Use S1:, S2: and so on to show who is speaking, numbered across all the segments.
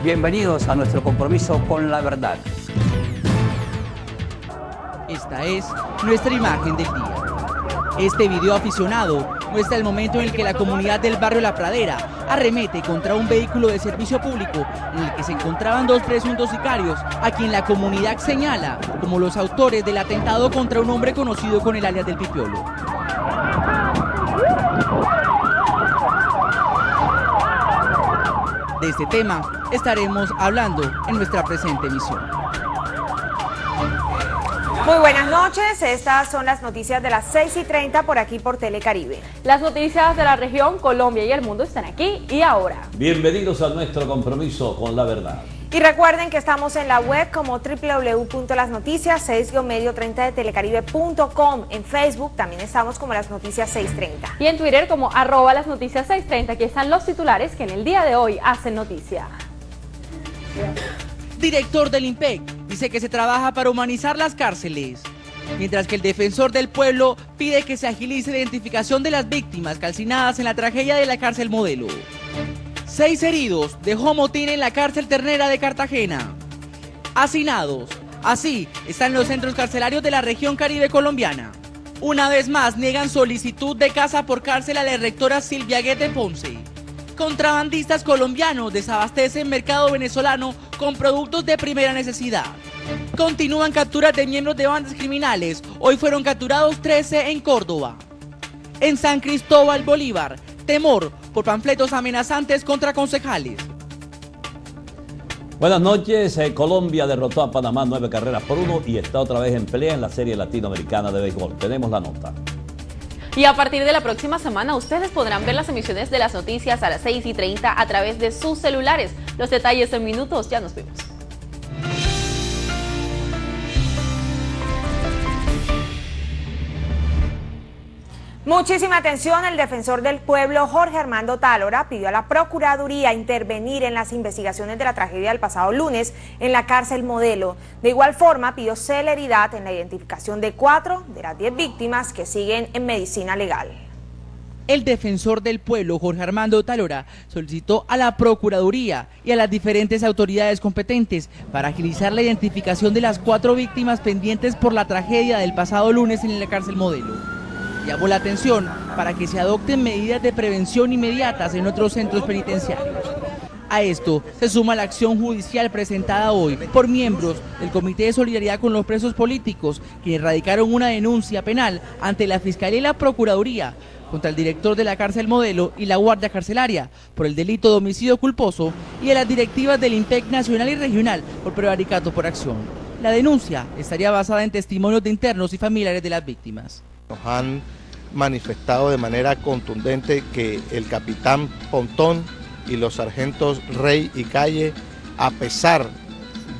S1: Bienvenidos a nuestro compromiso con la verdad.
S2: Esta es nuestra imagen del día. Este video aficionado muestra el momento en el que la comunidad del barrio La Pradera arremete contra un vehículo de servicio público en el que se encontraban dos presuntos sicarios, a quien la comunidad señala como los autores del atentado contra un hombre conocido con el alias del Pipiolo. De este tema estaremos hablando en nuestra presente emisión.
S3: Muy buenas noches, estas son las noticias de las 6:30 por aquí por Telecaribe.
S4: Las noticias de la región, Colombia y el mundo están aquí y ahora.
S5: Bienvenidos a nuestro compromiso con la verdad.
S3: Y recuerden que estamos en la web como www.lasnoticias 6-30 de telecaribe.com. En Facebook también estamos como Las Noticias 630.
S4: Y en Twitter como @lasnoticias 630. Aquí están los titulares que en el día de hoy hacen noticia.
S2: Director del IMPEC dice que se trabaja para humanizar las cárceles, mientras que el defensor del pueblo pide que se agilice la identificación de las víctimas calcinadas en la tragedia de la cárcel Modelo. 6 heridos dejó motín en la cárcel Ternera de Cartagena. Hacinados. Así están los centros carcelarios de la región Caribe colombiana. Una vez más niegan solicitud de casa por cárcel a la rectora Silvia Guete Ponce. Contrabandistas colombianos desabastecen mercado venezolano con productos de primera necesidad. Continúan capturas de miembros de bandas criminales. Hoy fueron capturados 13 en Córdoba. En San Cristóbal Bolívar, temor por panfletos amenazantes contra concejales.
S5: Buenas noches. Colombia derrotó a Panamá 9-1 y está otra vez en pelea en la Serie Latinoamericana de Béisbol. Tenemos la nota.
S4: Y a partir de la próxima semana ustedes podrán ver las emisiones de las noticias a las 6:30 a través de sus celulares. Los detalles en minutos, ya nos vemos.
S3: Muchísima atención, el defensor del pueblo Jorge Armando Tálora pidió a la Procuraduría intervenir en las investigaciones de la tragedia del pasado lunes en la cárcel Modelo. De igual forma, pidió celeridad en la identificación de 4 de las 10 víctimas que siguen en medicina legal.
S2: El defensor del pueblo, Jorge Armando Tálora, solicitó a la Procuraduría y a las diferentes autoridades competentes para agilizar la identificación de las 4 víctimas pendientes por la tragedia del pasado lunes en la cárcel Modelo. Llamó la atención para que se adopten medidas de prevención inmediatas en otros centros penitenciarios. A esto se suma la acción judicial presentada hoy por miembros del Comité de Solidaridad con los Presos Políticos, quienes radicaron una denuncia penal ante la Fiscalía y la Procuraduría contra el director de la cárcel Modelo y la Guardia Carcelaria por el delito de homicidio culposo y a las directivas del IMPEC nacional y regional por prevaricato por acción. La denuncia estaría basada en testimonios de internos y familiares de las víctimas.
S6: Nos han manifestado de manera contundente que el capitán Pontón y los sargentos Rey y Calle, a pesar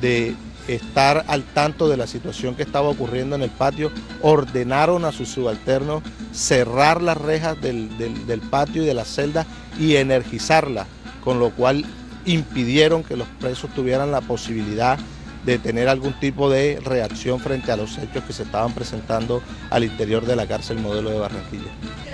S6: de estar al tanto de la situación que estaba ocurriendo en el patio, ordenaron a sus subalternos cerrar las rejas del patio y de la celda y energizarlas, con lo cual impidieron que los presos tuvieran la posibilidad de tener algún tipo de reacción frente a los hechos que se estaban presentando al interior de la cárcel Modelo de Barranquilla.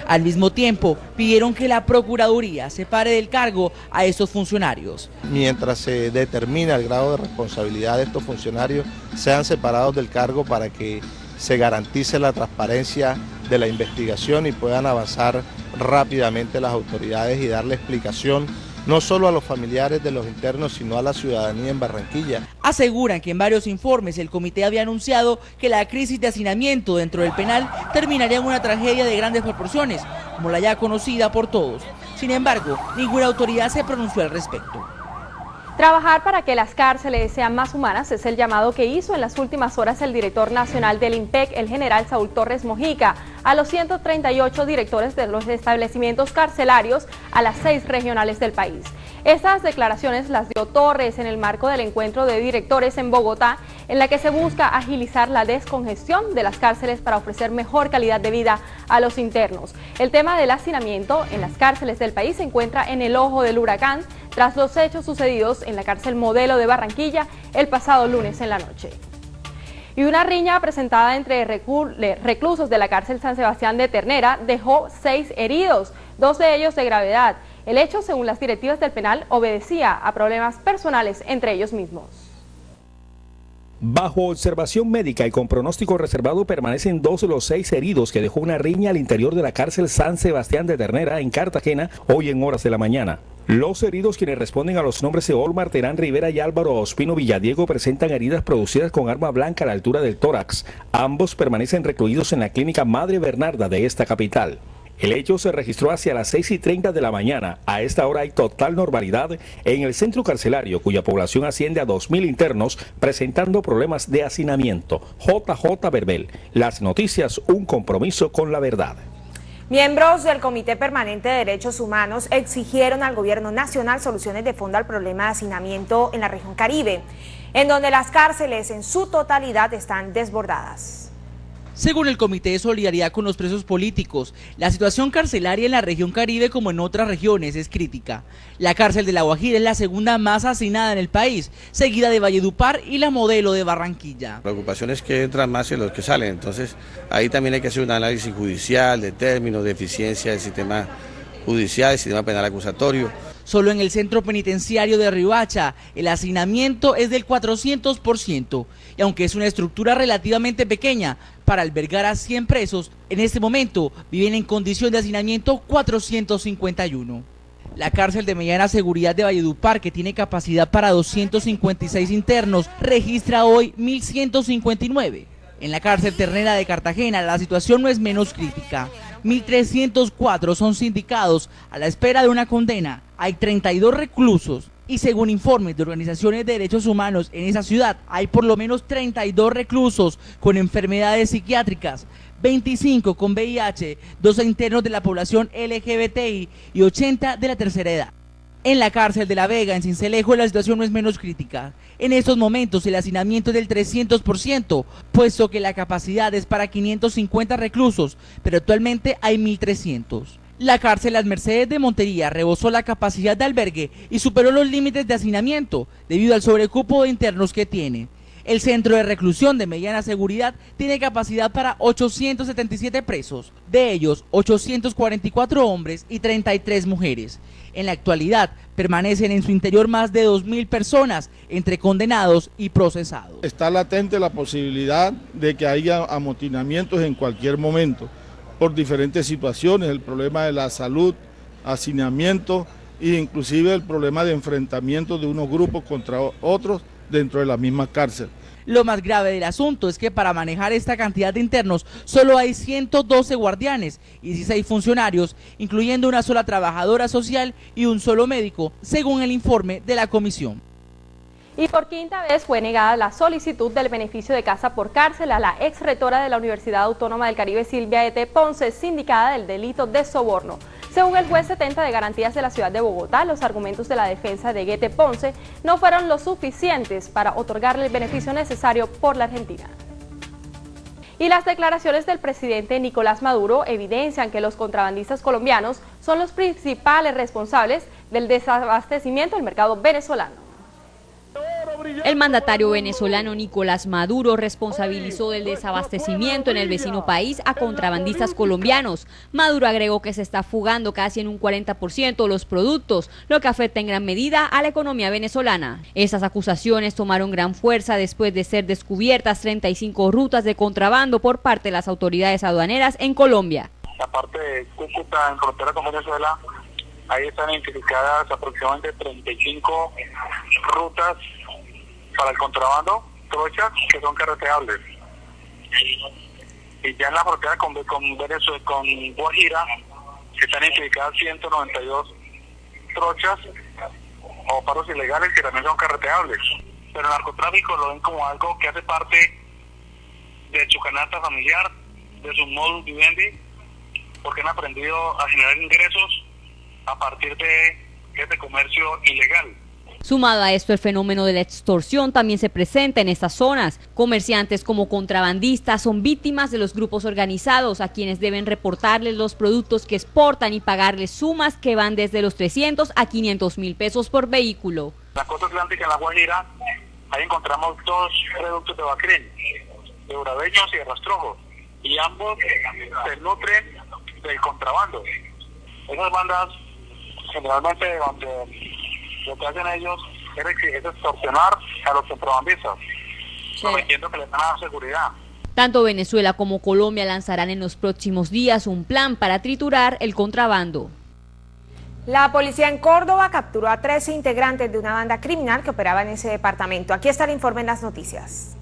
S2: Al mismo tiempo, pidieron que la Procuraduría separe del cargo a estos funcionarios.
S6: Mientras se determina el grado de responsabilidad de estos funcionarios, sean separados del cargo para que se garantice la transparencia de la investigación y puedan avanzar rápidamente las autoridades y darle explicación no solo a los familiares de los internos, sino a la ciudadanía en Barranquilla.
S2: Aseguran que en varios informes el comité había anunciado que la crisis de hacinamiento dentro del penal terminaría en una tragedia de grandes proporciones, como la ya conocida por todos. Sin embargo, ninguna autoridad se pronunció al respecto.
S4: Trabajar para que las cárceles sean más humanas es el llamado que hizo en las últimas horas el director nacional del IMPEC, el general Saúl Torres Mojica, a los 138 directores de los establecimientos carcelarios a las 6 regionales del país. Estas declaraciones las dio Torres en el marco del encuentro de directores en Bogotá, en la que se busca agilizar la descongestión de las cárceles para ofrecer mejor calidad de vida a los internos. El tema del hacinamiento en las cárceles del país se encuentra en el ojo del huracán tras los hechos sucedidos en la cárcel Modelo de Barranquilla el pasado lunes en la noche. Y una riña presentada entre reclusos de la cárcel San Sebastián de Ternera dejó 6 heridos, 2 de ellos de gravedad. El hecho, según las directivas del penal, obedecía a problemas personales entre ellos mismos.
S7: Bajo observación médica y con pronóstico reservado permanecen 2 de los 6 heridos que dejó una riña al interior de la cárcel San Sebastián de Ternera en Cartagena hoy en horas de la mañana. Los heridos, quienes responden a los nombres de Olmar Terán Rivera y Álvaro Ospino Villadiego, presentan heridas producidas con arma blanca a la altura del tórax. Ambos permanecen recluidos en la clínica Madre Bernarda de esta capital. El hecho se registró hacia las 6:30 de la mañana. A esta hora hay total normalidad en el centro carcelario, cuya población asciende a 2.000 internos, presentando problemas de hacinamiento. JJ Verbel, las noticias, un compromiso con la verdad.
S3: Miembros del Comité Permanente de Derechos Humanos exigieron al gobierno nacional soluciones de fondo al problema de hacinamiento en la región Caribe, en donde las cárceles en su totalidad están desbordadas.
S2: Según el Comité de Solidaridad con los Presos Políticos, la situación carcelaria en la región Caribe, como en otras regiones, es crítica. La cárcel de La Guajira es la segunda más hacinada en el país, seguida de Valledupar y la Modelo de Barranquilla.
S8: La ocupación es que entran más que los que salen, entonces ahí también hay que hacer un análisis judicial de términos, de eficiencia del sistema judicial, del sistema penal acusatorio.
S2: Solo en el centro penitenciario de Riohacha, el hacinamiento es del 400%, y aunque es una estructura relativamente pequeña, para albergar a 100 presos, en este momento viven en condición de hacinamiento 451. La cárcel de mediana seguridad de Valledupar, que tiene capacidad para 256 internos, registra hoy 1.159. En la cárcel Ternera de Cartagena la situación no es menos crítica. 1.304 son sindicados a la espera de una condena. Hay 32 reclusos y según informes de organizaciones de derechos humanos en esa ciudad hay por lo menos 32 reclusos con enfermedades psiquiátricas, 25 con VIH, 12 internos de la población LGBTI y 80 de la tercera edad. En la cárcel de La Vega, en Sincelejo, la situación no es menos crítica. En estos momentos el hacinamiento es del 300%, puesto que la capacidad es para 550 reclusos, pero actualmente hay 1.300. La cárcel Las Mercedes de Montería rebosó la capacidad de albergue y superó los límites de hacinamiento debido al sobrecupo de internos que tiene. El centro de reclusión de mediana seguridad tiene capacidad para 877 presos, de ellos 844 hombres y 33 mujeres. En la actualidad permanecen en su interior más de 2.000 personas entre condenados y procesados.
S9: Está latente la posibilidad de que haya amotinamientos en cualquier momento por diferentes situaciones, el problema de la salud, hacinamiento e inclusive el problema de enfrentamiento de unos grupos contra otros dentro de la misma cárcel.
S2: Lo más grave del asunto es que para manejar esta cantidad de internos solo hay 112 guardianes y 16 funcionarios, incluyendo una sola trabajadora social y un solo médico, según el informe de la comisión.
S4: Y por quinta vez fue negada la solicitud del beneficio de casa por cárcel a la ex rectora de la Universidad Autónoma del Caribe, Silvia E.T. Ponce, sindicada del delito de soborno. Según el juez 70 de garantías de la ciudad de Bogotá, los argumentos de la defensa de Guete Ponce no fueron lo suficientes para otorgarle el beneficio necesario por la Argentina. Y las declaraciones del presidente Nicolás Maduro evidencian que los contrabandistas colombianos son los principales responsables del desabastecimiento del mercado venezolano.
S10: El mandatario venezolano Nicolás Maduro responsabilizó del desabastecimiento en el vecino país a contrabandistas colombianos. Maduro agregó que se está fugando casi en un 40% los productos, lo que afecta en gran medida a la economía venezolana. Estas acusaciones tomaron gran fuerza después de ser descubiertas 35 rutas de contrabando por parte de las autoridades aduaneras en Colombia.
S11: La parte de Cúcuta, en frontera con Venezuela, ahí están identificadas aproximadamente 35 rutas para el contrabando, trochas que son carreteables. Y ya en la frontera con Venezuela, con Guajira, están identificadas 192 trochas o paros ilegales que también son carreteables. Pero el narcotráfico lo ven como algo que hace parte de su canasta familiar, de su modus vivendi, porque han aprendido a generar ingresos a partir de este comercio ilegal.
S10: Sumado a esto, el fenómeno de la extorsión también se presenta en estas zonas. Comerciantes como contrabandistas son víctimas de los grupos organizados a quienes deben reportarles los productos que exportan y pagarles sumas que van desde los 300 a 500 mil pesos por vehículo.
S11: En la costa atlántica, en La Guajira, ahí encontramos dos reductos de Bacrín, de Urabeños y de Rastrojos, y ambos se nutren del contrabando. Esas bandas generalmente donde lo que hacen ellos es extorsionar a los contrabandistas, prometiendo que les van a dar seguridad.
S10: Tanto Venezuela como Colombia lanzarán en los próximos días un plan para triturar el contrabando.
S3: La policía en Córdoba capturó a 13 integrantes de una banda criminal que operaba en ese departamento. Aquí está el informe en las noticias.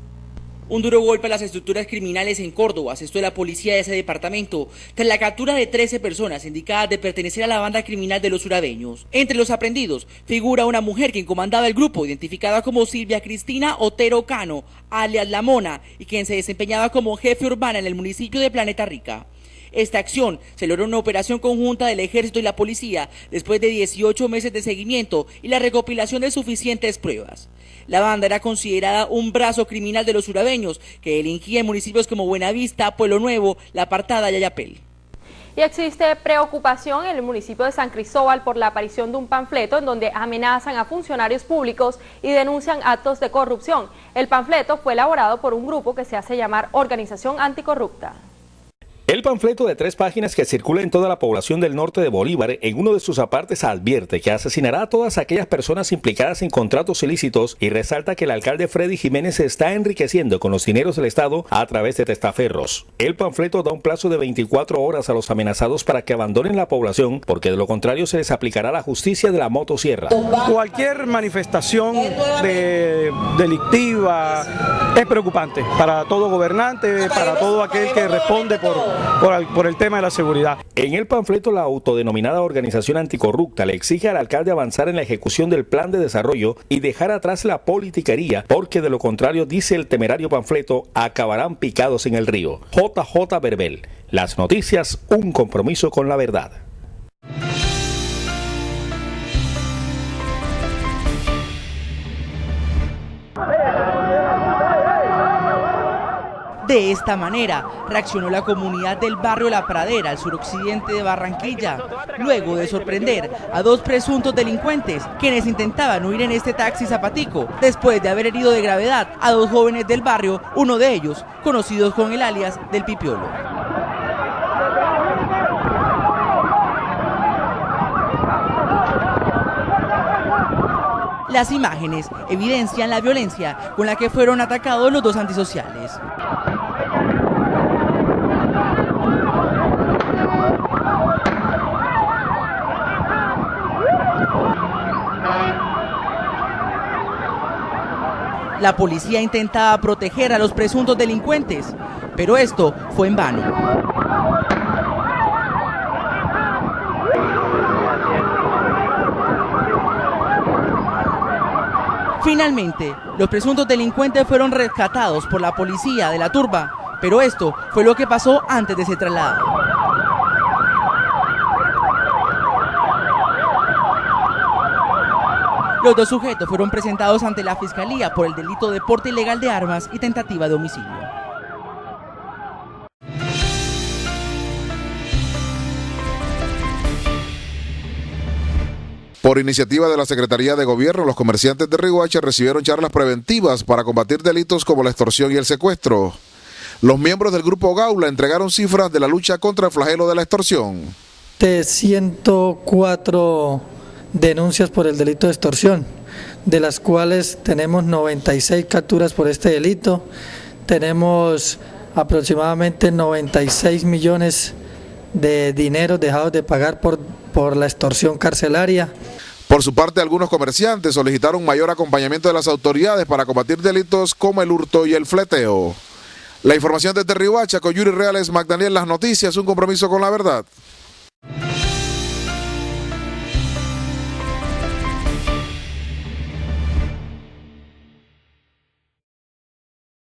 S2: Un duro golpe a las estructuras criminales en Córdoba asestó la policía de ese departamento tras la captura de 13 personas indicadas de pertenecer a la banda criminal de los urabeños. Entre los aprendidos figura una mujer quien comandaba el grupo, identificada como Silvia Cristina Otero Cano, alias La Mona, y quien se desempeñaba como jefe urbana en el municipio de Planeta Rica. Esta acción se logró en una operación conjunta del Ejército y la Policía después de 18 meses de seguimiento y la recopilación de suficientes pruebas. La banda era considerada un brazo criminal de los urabeños que delinquía en municipios como Buenavista, Pueblo Nuevo, La Apartada y Ayapel.
S4: Y existe preocupación en el municipio de San Cristóbal por la aparición de un panfleto en donde amenazan a funcionarios públicos y denuncian actos de corrupción. El panfleto fue elaborado por un grupo que se hace llamar Organización Anticorrupta.
S7: El panfleto de 3 páginas que circula en toda la población del norte de Bolívar, en uno de sus apartes advierte que asesinará a todas aquellas personas implicadas en contratos ilícitos y resalta que el alcalde Freddy Jiménez se está enriqueciendo con los dineros del Estado a través de testaferros. El panfleto da un plazo de 24 horas a los amenazados para que abandonen la población, porque de lo contrario se les aplicará la justicia de la motosierra.
S12: Cualquier manifestación delictiva es preocupante para todo gobernante, para todo aquel que responde por el tema de la seguridad.
S7: En el panfleto, la autodenominada Organización Anticorrupta le exige al alcalde avanzar en la ejecución del plan de desarrollo y dejar atrás la politiquería, porque de lo contrario, dice el temerario panfleto, acabarán picados en el río. JJ Verbel, las noticias, un compromiso con la verdad.
S2: De esta manera, reaccionó la comunidad del barrio La Pradera, al suroccidente de Barranquilla, luego de sorprender a 2 presuntos delincuentes, quienes intentaban huir en este taxi zapatico, después de haber herido de gravedad a 2 jóvenes del barrio, uno de ellos conocidos con el alias del Pipiolo. Las imágenes evidencian la violencia con la que fueron atacados los 2 antisociales. La policía intentaba proteger a los presuntos delincuentes, pero esto fue en vano. Finalmente, los presuntos delincuentes fueron rescatados por la policía de la turba, pero esto fue lo que pasó antes de ser trasladado. Los 2 sujetos fueron presentados ante la Fiscalía por el delito de porte ilegal de armas y tentativa de homicidio.
S13: Por iniciativa de la Secretaría de Gobierno, los comerciantes de Riohacha recibieron charlas preventivas para combatir delitos como la extorsión y el secuestro. Los miembros del Grupo Gaula entregaron cifras de la lucha contra el flagelo de la extorsión.
S14: De 104 denuncias por el delito de extorsión, de las cuales tenemos 96 capturas por este delito, tenemos aproximadamente 96 millones de dinero dejados de pagar por la extorsión carcelaria.
S13: Por su parte, algunos comerciantes solicitaron mayor acompañamiento de las autoridades para combatir delitos como el hurto y el fleteo. La información desde Riohacha, con Yuri Reales, Magdaniel, las noticias, un compromiso con la verdad.